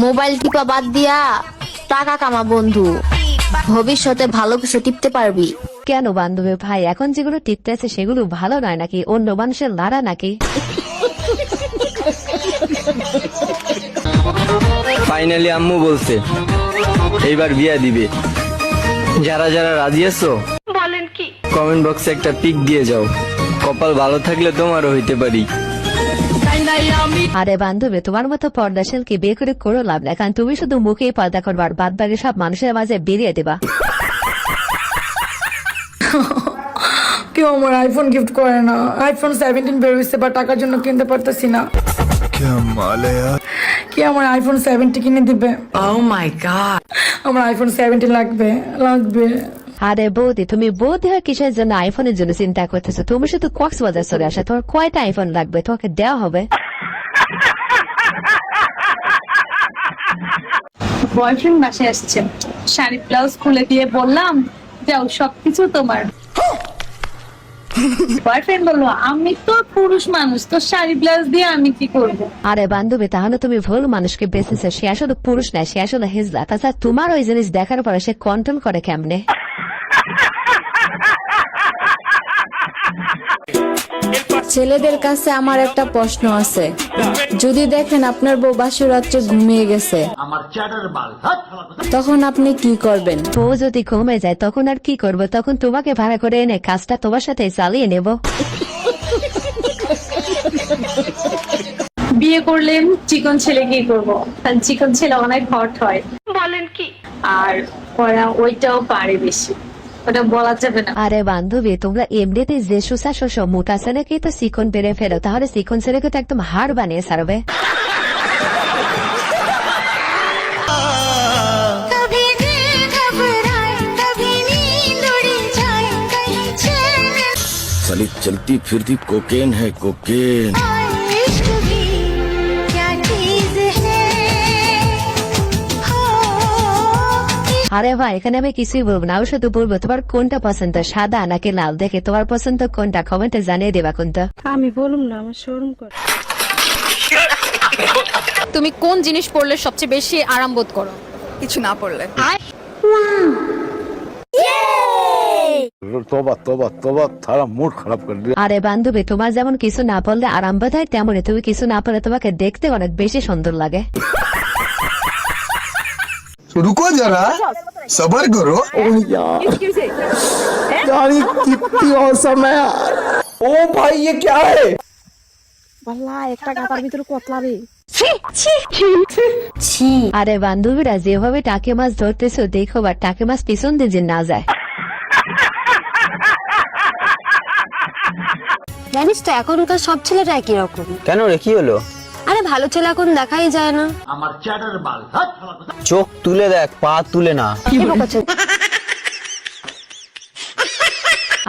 Mobile টিপা বাদ দিয়া টাকা কামা বন্ধু, ভবিষ্যতে ভালো কিছু টিপতে পারবি। কেন বান্ধবী ভাই, এখন যেগুলো টিপতে আছে সেগুলো ভালো নয় নাকি? অন্য মানুষের লাড়া নাকি? ফাইনালি আম্মু বলছে এইবার বিয়া দিবে। যারা যারা রাজি আছো বলেন কি? কমেন্ট বক্সে একটা পিক দিয়ে যাও, কপাল ভালো থাকলে তোমারও হইতে পারি। আরে বান্ধবী, তোমার মতো পর্দাশীল কি বিয়ে করে করো লাভ না, কারণ তুমি শুধু মুখেই পর্দা করবার, বাদ বাকি সব মানুষের মাঝে বেরিয়ে দেবা। কেউ আমার আইফোন গিফট করে না। আইফোন 17 বের হয়েছে বা টাকার জন্য কিনতে পারতেছি না। কে আমার আইফোন 70 কিনে দিবে? Oh my god. আমার আইফোন 70 লাগবে। আরে বৌদি, তুমি বৌদি হয় কিসের জন্য আইফোনের জন্য চিন্তা করতেছো? তুমি শুধু কক্সবাজার চলে আসা, তোমার কয়টা আইফোন লাগবে? তোমাকে দেওয়া হবে। বয়ফ্রেন্ড বাসায় আসছে, শাড়ি ব্লাউজ খুলে দিয়ে বললাম যাও সবকিছু তোমার। বয়ফ্রেন্ড বললো আমি তো পুরুষ মানুষ, তো শাড়ি ব্লাউজ দিয়ে আমি কি করব? আরে বান্ধবী, তাহলে তুমি ভুল মানুষকে বেঁচেছো। সে আসলে পুরুষ না, সে আসলে হিজলা। তাছাড়া তোমার ওই জিনিস দেখার পরে সে কন্ট্রোল করে কেমনে? ছেলেদের কাছে আমার একটা প্রশ্ন আছে, যদি দেখেন আপনার বউ বাসর রাত্রে ঘুমিয়ে গেছে, তখন আপনি কি করবেন? বউ যদি ঘুমে যায় তখন আর কি করবো? তখন তোমাকে ভাড়া করে এনে কাজটা তোমার সাথে চালিয়ে নেব। বিয়ে করলে চিকন ছেলে কি করব? কারণ চিকন ছেলে অনেক হট হয়। বলেন কি? আর ওরা ওইটাও পারে বেশি, ওটা বলা যাবে না। আরে বান্ধবী, তোমরা এমনিতে যে সুসা শস্য মোটা ছেলেকে তো চিকন বেড়ে ফেলো, তাহলে চিকন ছেলেকে তো একদম হাড় বানিয়ে ছাড়বে। साली चलती फिरती कोकेन है कोकेन। আরে ভাই, এখানে আমি কিছুই বলবো না, আমি শুধু বলবো তোমার কোনটা পছন্দ, সাদা নাকি লাল? দেখে তোমার পছন্দ কোনটা কমেন্টে জানিয়ে দেবা কোনটা। আমি বলুম না, আমার শরম করে। তুমি কোন জিনিস পড়লে সবচেয়ে বেশি আরাম বোধ করো? কিছু না পড়লে। तोबा तोबा तोबा, थारा मूड खराब कर दिया। আরে বান্ধবী, তোমার যেমন কিছু না পড়লে আরাম বোধ হয়, তেমনই তুমি কিছু না পড়লে তোমাকে দেখতে অনেক বেশি সুন্দর লাগে। रुको जरा, सबर करो। यार ये कितनी औसम है यार। ओ भाई ये क्या है? আরে বান্ধবীরা, যেভাবে টাকে মাছ ধরতেছো দেখো বা টাকে মাছ পিছন দিয়ে যে না যায়। জানিস তো এখনকার সব ছেলেরা একই রকম। কেন রে, কি হলো? আরে ভালো ছেলে এখন দেখাই যায় না। চোখ তুলে দেখ, পা তুলে না।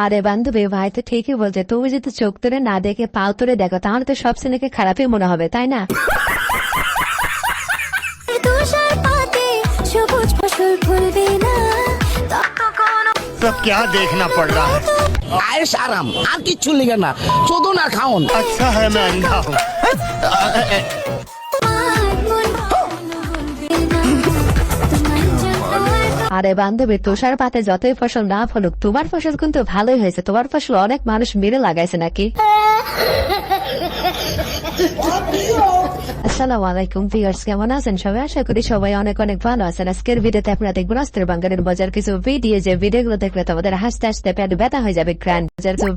আরে বান্ধবী, ভাই তো ঠিকই বলছে, তুমি যদি চোখ তুলে না দেখে পাও তুলে দেখো, তাহলে তো সব ছেলেকে খারাপই মনে হবে, তাই না? सब क्या देखना पड़ रहा है? আয়েশ আরাম আর কিচ্ছু লিগে না, শুধু না খাওন। अच्छा है मैं अंधा हूँ। আরে বান্ধবী, তুষার পাতে যতই ফসল না ফলুক, তোমার ফসল কিন্তু ভালোই হয়েছে। তোমার ফসল অনেক মানুষ মেরে লাগাইছে নাকি? আসসালামু আলাইকুম ভিউয়ার্স, কেমন আছেন সবাই? আশা করি সবাই অনেক অনেক ভালো আছেন। আজকের ভিডিওতে আপনারা দেখবেন অস্ত্রের বাঙ্গালের মজার কিছু ভিডিও, যে ভিডিওগুলো দেখলে তোমাদের হাসতে হাসতে পেট ব্যথা হয়ে যাবে গ্র্যান্ড।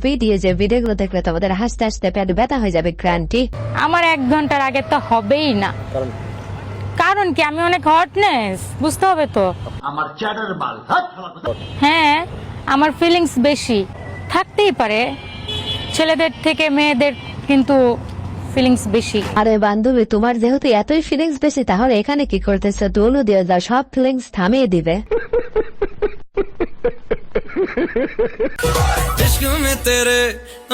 ভিডিও, যে ভিডিওগুলো দেখলে তোমাদের হাসতে হাসতে পেট ব্যথা হয়ে যাবে গ্র্যান্ডটি। আমার 1 ঘন্টার আগে তো হবেই না। কারণ কি? আমি অনেক হটনেস, বুঝতে হবে তো। আমার চ্যাটার বাল। হ্যাঁ, আমার ফিলিংস বেশি থাকতেই পারে, ছেলেদের থেকে মেয়েদের কিন্তু ফিলিংস বেশি। আরে বান্ধবী, তোমার যেহেতু এতই ফিলিংস বেশি, তাহলে এখানে কি করতেছ? দোলো দিয়ে যাও, সব ফিলিংস থামিয়ে দিবে। इश्क में तेरे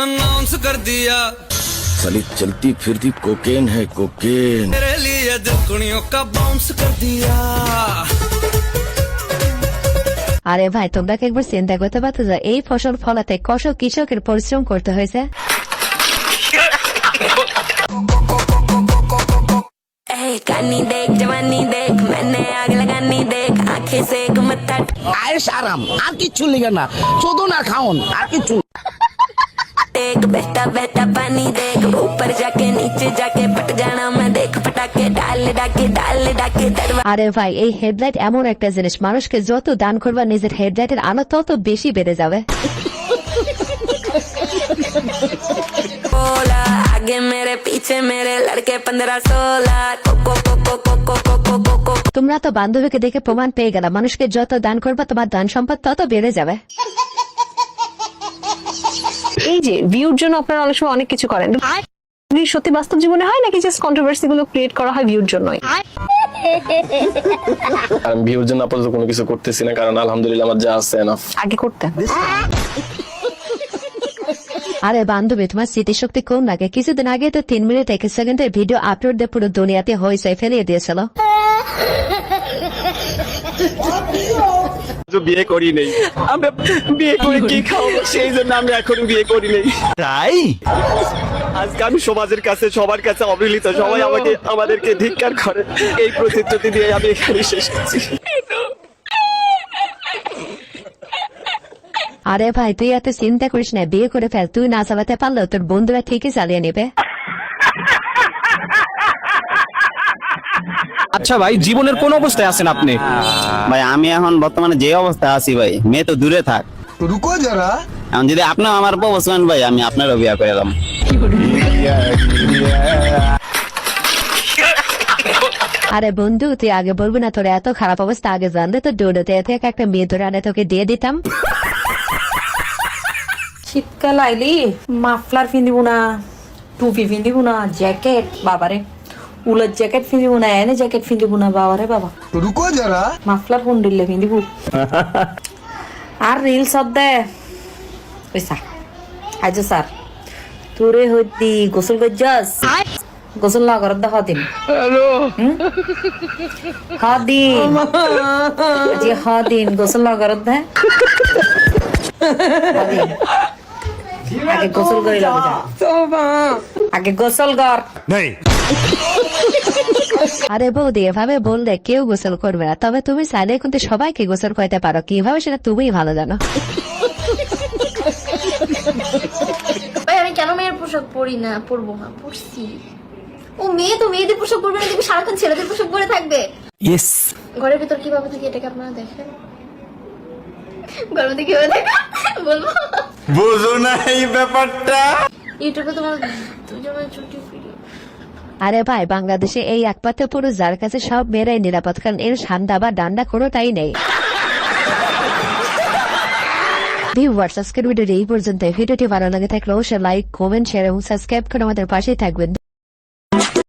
अनाउंस कर दिया, साली चलती फिरती कोकेन है कोकेन। तेरे लिए दिल कुड़ियों का बाउंस कर दिया। আরে ভাই, তোমরা কি একবার চিন্তা করতে পারছো যে এই ফসল ফলাতে কত কৃষকের পরিশ্রম করতে হয়েছে? कानी देख जवानी देख मैंने आग लगानी देख आंखें से एक मत्था আয়েস আরাম আর কিচ্ছু লিগে না চোদন আর খাওন আর কিচ্ছু না। देख बहता बहता पानी देख ऊपर जाके नीचे जाके पट जाना मैं देख पटाके डाल डाके दरवाजा আরে ভাই এই হেডলাইট এমন একটা জিনিস মানুষকে যত দান করবা নিজের হেডলাইটের আলো তত বেশি বেড়ে যাবে। बोला आगे मेरे पीछे मेरे लड़के 15-16 कोको कोको कोको कोको कोको তোমরা তো বান্ধবীকে দেখে প্রমাণ পেয়ে গেলা মানুষকে যত দান করবা তোমার দান সম্পদ তত বেড়ে যাবে। এই যে ভিউর জন্য আপনারা অনেক সময় অনেক কিছু করেন, সত্যি বাস্তব জীবনে হয় নাকি জাস্ট কন্ট্রোভার্সি গুলো ক্রিয়েট করা হয় ভিউর জন্যই? আমি ভিউর জন্য আপাতত কোনো কিছু করতেছি না, কারণ আলহামদুলিল্লাহ আমার যা আছে এনাফ। আগে করতেন। আরে বান্ধবী তোমার স্মৃতিশক্তি কম লাগে, কিছুদিন আগে তো 3 মিনিট 1 সেকেন্ডের ভিডিও আপলোড দিয়ে পুরো দুনিয়াতে হয়েছে ফেলিয়ে দিয়েছিল। বিয়ে করি নেই আমরা, বিয়ে করে কি খাবো সেই জন্য আমরা এখনো বিয়ে করি নেই। তাই আজকে আমি সমাজের কাছে সবার কাছে অবহেলিত, সবাই আমাদেরকে ধিক্কার করে, এই প্রতিশ্রুতি দিয়ে আমি এখানে শেষ করছি। আরে ভাই তুই এত চিন্তা করিস না, বিয়ে করে ফেল, তুই না চালাতে পারলেও তোর বন্ধুরা ঠিকই চালিয়ে নেবে। আচ্ছা ভাই, জীবনের কোন অবস্থায় আছেন আপনি? ভাই আমি এখন বর্তমানে যে অবস্থায় আছি ভাই, মেয়ে তো দূরে থাক, রুকো যারা, এখন যদি আপনি আমার প্রপোজ ভাই আমি আপনারও বিয়ে করে এলাম। আরে বন্ধু তুই আগে বলবি না তোর এত খারাপ অবস্থা, আগে জানলে তো দৌড়তে থেকে একটা মেয়ে ধরে আনে তোকে দিয়ে দিতাম। শীতকাল আইলি মাফলার পিন্ধিব না, টুপি পিন্ধিব না, জ্যাকেট বাবারে উলের জ্যাকেট পিন্ধিব না, এনে জ্যাকেট পিন্ধিব না বাবারে বাবা, রুকো যারা, মাফলার কোন দিলে পিন্ধিব আর রিল সব দে পয়সা আজ স্যার তোরে হইতি গোসল গজ্জাস গোসল না করার দেখা দিন হাদিন জি হাদিন গোসল না করার দে আগে গোসল করে লাগা আগে গোসল কর। আরে বৌদি এভাবে বললে কেউ গোসল করবে না, তবে তুমি চাইলে কিন্তু সবাইকে গোসল করতে পারো, কিভাবে সেটা তুমিই ভালো জানো। আমি কেন মেয়ের পোশাক পরি না, পরবো না, পরছি। ও মেয়ে তো মেয়েদের পোশাক পরবে না, তুমি সারাক্ষণ ছেলেদের পোশাক পরে থাকবে। ইয়েস। ঘরের ভিতর কিভাবে থাকে এটাকে আপনারা দেখেন, ঘরের মধ্যে কিভাবে থাকে বলবো, বুঝো না এই ব্যাপারটা। ইউটিউবে তোমার দুজনের ছুটি ভিডিও। আরে ভাই বাংলাদেশে এই একমাত্র পুরুষ যার কাছে সব মেয়েরাই নিরাপদ, কারণ এর ঠান্ডা বা ডান্ডা কোনোটাই নেই। ভিউয়ার্স আজকের ভিডিওটি এই পর্যন্ত। ভিডিওটি ভালো লাগে থাকলে অবশ্যই লাইক কমেন্ট শেয়ার এবং সাবস্ক্রাইব করে আমাদের পাশেই থাকবেন।